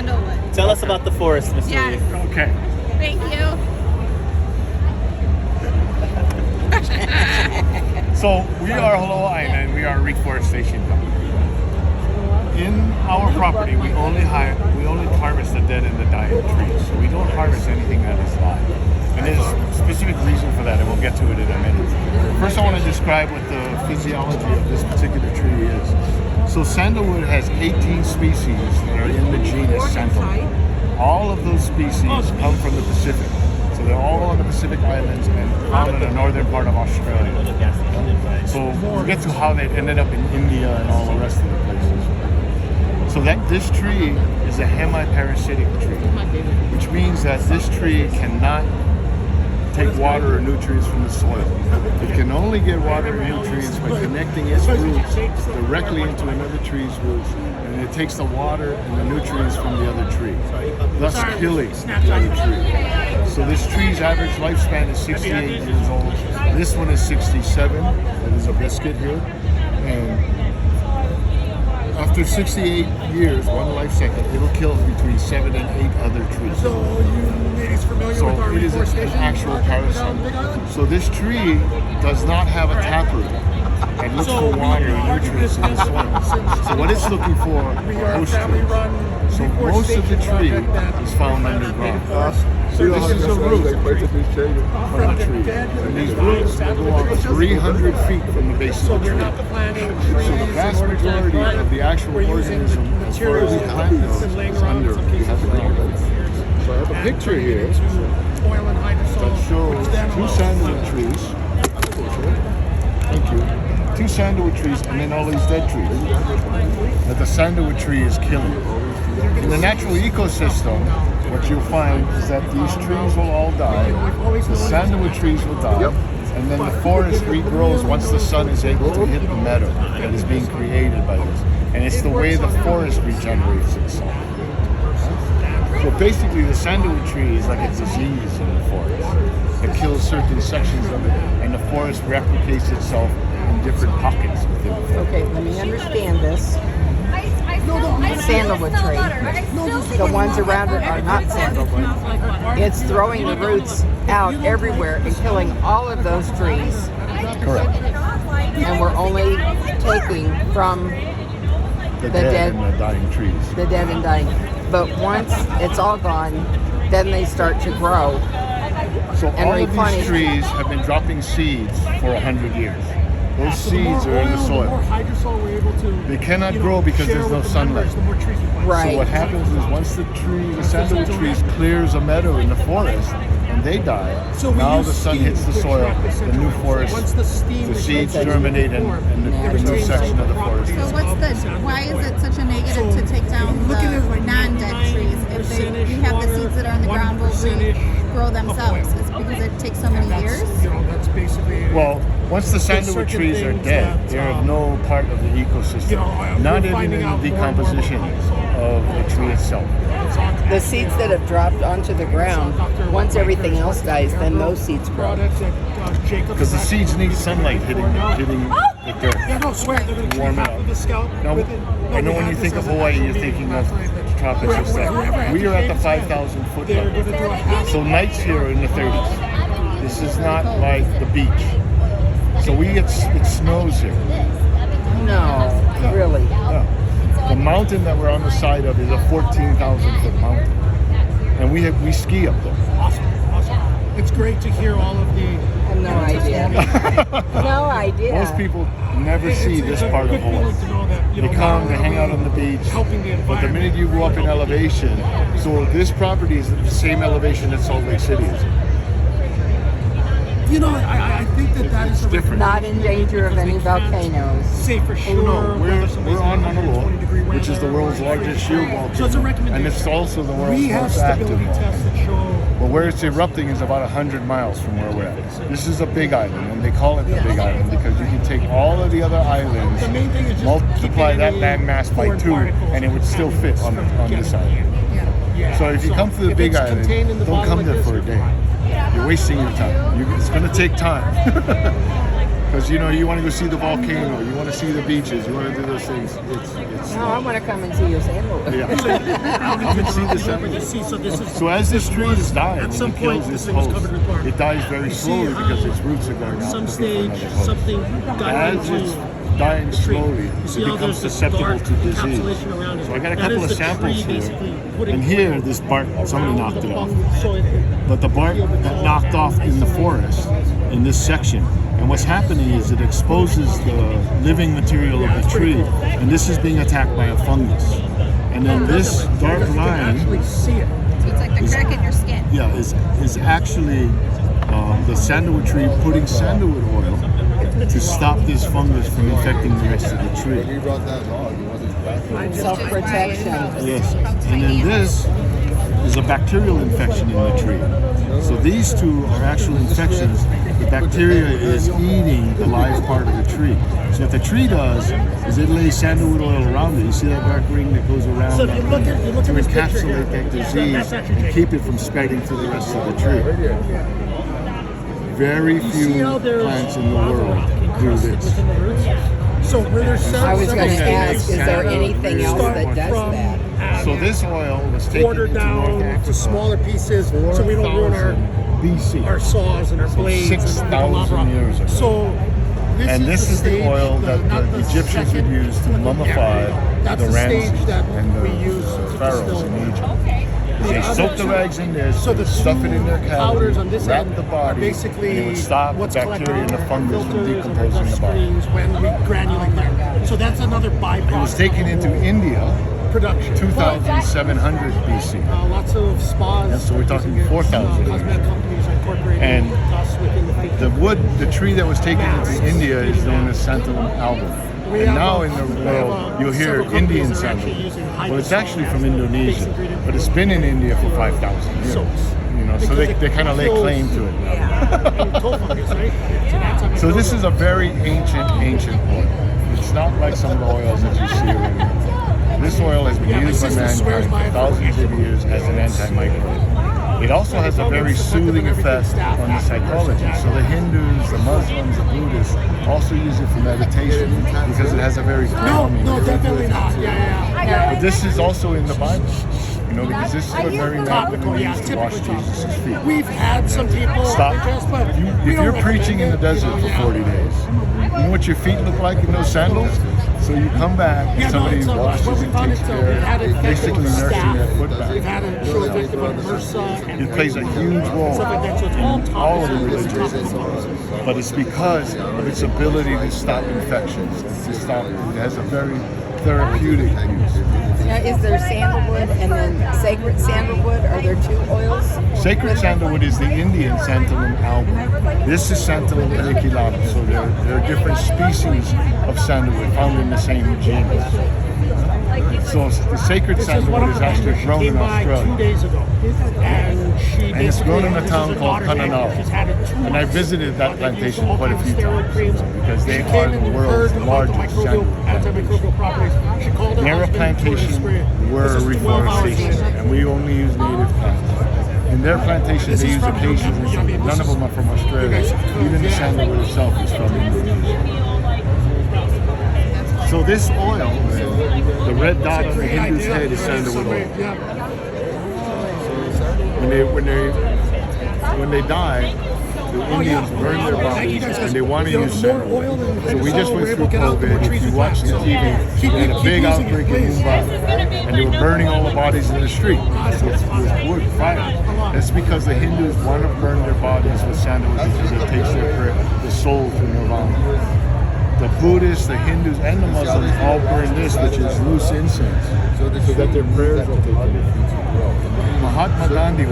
sandalwood. Tell us about the forest, Mr. Yes. Lee. Okay. Thank you. So we are Hawaiian and we are a reforestation company. In our property, we only harvest the dead and the dying trees. So we don't harvest anything that is live. And there's a specific reason for that, and we'll get to it in a minute. First, I want to describe what the physiology of this particular tree is. So sandalwood has 18 species that are in the genus Sandalwood. All of those species come from the Pacific. So they're all on the Pacific Islands and found in the northern part of Australia. So we'll get to how they ended up in India and all the rest of the places. So that this tree is a hemiparasitic tree, which means that this tree cannot take water or nutrients from the soil. It can only get water and nutrients by connecting its roots directly into another tree's roots, and it takes the water and the nutrients from the other tree, thus killing the other tree. So this tree's average lifespan is 68 years old. This one is 67. That is a biscuit here. And after 68 years, one life cycle, it'll kill between 7 and 8 other trees. So you ladies familiar with our it is an actual parasite. So this tree does not have a taproot and looks for water and nutrients in the soil. So what it's looking for are host trees. So most of the tree is found underground. So this is a root from the tree. And these roots go on 300 feet from the base of the tree. So the vast majority of the actual organism as far as the plant goes is under the ground. So I have a picture here that shows 2 sandalwood trees. Thank you. 2 sandalwood trees and then all these dead trees that the sandalwood tree is killing. In the natural ecosystem, what you'll find is that these trees will all die, the sandalwood trees will die, and then the forest regrows once the sun is able to hit the meadow that is being created by this. And it's the way the forest regenerates itself. So basically the sandalwood tree is like a disease in the forest. It kills certain sections of it, and the forest replicates itself in different pockets within the forest. Okay, let me understand this. Sandalwood tree. The ones around it are not sandalwood. It's throwing the roots out everywhere and killing all of those trees. Correct. And we're only taking from The dead and the dying trees. the dead and dying. But once it's all gone, then they start to grow. So and all of replenish. these trees have been dropping seeds for 100 years. Those seeds are in the soil. They cannot grow because there's no sunlight. Right. So what happens is once the sandalwood trees clears a meadow in the forest and they die, now the sun hits the soil, the new forest, the seeds germinate and the new section of the forest. So why is it such a negative to take down the non-dead trees? If we have the seeds that are on the ground will regrow themselves. Is it because it takes so many years? Well, once the sandalwood trees are dead, they are no part of the ecosystem, not even in the decomposition of the tree itself. The seeds that have dropped onto the ground, once everything else dies, then those seeds grow. Because the seeds need sunlight hitting the dirt. Warm it up. Now, I know when you think of Hawaii, you're thinking of tropics or stuff. We are at the 5,000 foot level. So nights here are in the 30s. This is not like the beach. So it snows here. No, really. Yeah. The mountain that we're on the side of is a 14,000 foot mountain. And we ski up there. Awesome. It's great to hear all of the... I have no idea. No idea. Most people never see this part of Hawaii. They come, they hang out on the beach, but the minute you go up in elevation, so this property is at the same elevation that Salt Lake City is. You know, I think that is different. Not in danger of any volcanoes. safe for sure. No, we're on Mauna Loa, which is the world's largest shield volcano. So it's a recommendation. And it's also the world's We have most active stability tests that volcano. show. But where it's erupting is about 100 miles from where we're at. This is a big island, and they call it the Big Island because you can take all of the other islands, The main thing is just multiply keeping that any land mass by foreign 2, particles and it would still fit on this island. Yeah. So if you come to the if Big it's Island, contained in the don't bottle come like there this, for a you're day. fine. You're wasting your time. It's going to take time. Because you know you want to go see the volcano, you want to see the beaches, you want to do those things. It's No, I want to come and see your sandalwood. yeah. Come and see the sandalwood. So as this tree is dying, At some and it kills point, this this thing was host, covered with bark. it dies very You see slowly how because its roots are going out. Some looking for stage, another host. something got As into it's dying the tree. slowly, You see it how becomes there's this susceptible dark to disease. encapsulation around it. So I got a That couple is of the samples tree here. basically putting And here, this bark, somebody around knocked the it off. fungus so it But the bark got knocked off in the forest, in this section. And what's happening is it exposes the living material of the tree, and this is being attacked by a fungus. And then this dark you can line, actually see it. So it's like the crack in your skin. yeah, is actually the sandalwood tree putting sandalwood oil to stop this fungus from infecting the rest of the tree. He brought that dog. He wasn't back. Self-protection. Yes, and then this is a bacterial infection in the tree. So these two are actual infections. The bacteria is eating the live part of the tree. So what the tree does is it lays sandalwood oil around it. You see that dark ring that goes around So if you look at to this picture here, encapsulate that that's disease actually and keep it from spreading to the rest of the tree. Very see few how there's plants in the world do encrusted this. within the roots? So where there's several, I was going to several ask, is there anything else that does from that? So this oil was taken quarter into North down Africa, to smaller pieces so we don't ruin 4,000 BC. our saws and our blades. 6,000 years ago. So And this is the oil that the Egyptians would use to mummify That's the the stage Ramses that and we the use to pharaohs distill. in Egypt. They soak the rags in this, So the stuff it in their powders on cavity, this wrap end the are body, basically and it would stop the what's bacteria and the collected fungus from filters and decomposing the body. screens when we granulate there. So that's another byproduct. It was taken into India production. 2,700 BC. Lots of spas. And so we're talking using it. 4,000 Cosmetic companies are incorporating And us within the feature. The wood, the tree that was taken into India is known as Santalum album. And now in the world, you'll hear Indian sandalwood. Well, it's actually from Indonesia, but it's been in India for 5,000 years. You know, so they kind of lay claim to it now. So this is a very ancient oil. It's not like some of the oils that you see around. This oil has been used by mankind for thousands of years as an antimicrobial. It also has a very soothing effect on the psychology. So the Hindus, the Muslims, the Buddhists also use it for meditation because it has a very calming No, effect. definitely not. Yeah. But this is also in the Bible, you know, because this is what Mary Topical, Magdalene yeah, used to wash typically Jesus' feet. We've had some people Stop. suggest, but If we don't you're recommend preaching in the it. desert for 40 days, you know what your feet look like in those sandals? So you come back and Yeah, no, somebody it's washes what we and found takes it's we had care, it effective basically with nursing staff. that foot We've back. had it show effective on MRSA and It plays a huge role stuff like that. So it's all in all of the topical. religions, but it's because of its ability to stop infections. To stop, it has a very therapeutic use. Now, is there sandalwood and then sacred sandalwood? Are there two oils? Sacred sandalwood is the Indian Santalum album. This is Santalum paniculata, so there are different species of sandalwood found in the same genus. So the sacred This is one sandalwood of is the actually vendors. She grown came in by 2 Australia. days ago, and she And it's grown in a basically- town this is called her daughter's name. Kananao. She's had it 2 And I months. visited that They use plantation all quite a kinds few of steroid times creams. because they She are came the in and world's heard about the largest sandalwood plantation. antimicrobial properties. She called her Their husband to plantation spray. were This is 12 hours reforestation, later. and we only use native plants. In their plantation, This they is use from acacias and Indonesia. I mean, none this of them are from Australia. Even the sandalwood itself is from Indonesia. So this oil, the red dot on the Hindu's head is sandalwood oil. Yeah. When they die, the Indians burn their bodies and they want to use sandalwood. So we just went through COVID. If you watch the TV, they had a big outbreak in Mumbai, and they were burning all the bodies in the street with wood, fire. That's because the Hindus want to burn their bodies with sandalwood because it takes the soul to nirvana. The Buddhists, the Hindus, and the Muslims all burn this, which is loose incense, so that their prayers will take place. Mahatma Gandhi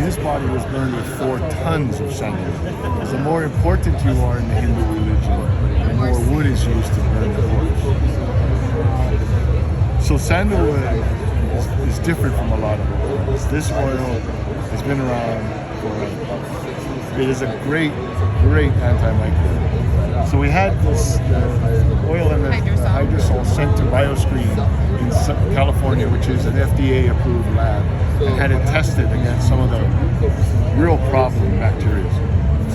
his body was burned with 4 tons of sandalwood. Because the more important you are in the Hindu religion, the more wood is used to burn the corpse. So sandalwood is different from a lot of oils. This oil has been around forever. It is a great antimicrobial. So we had this oil and the hydrosol sent to BioScreen in California, which is an FDA-approved lab, and had it tested against some of the real problem bacteria.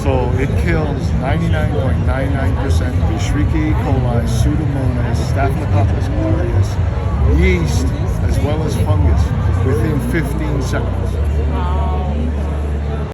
So it kills 99.99% of Escherichia E. coli, Pseudomonas, Staphylococcus aureus, yeast, as well as fungus within 15 seconds.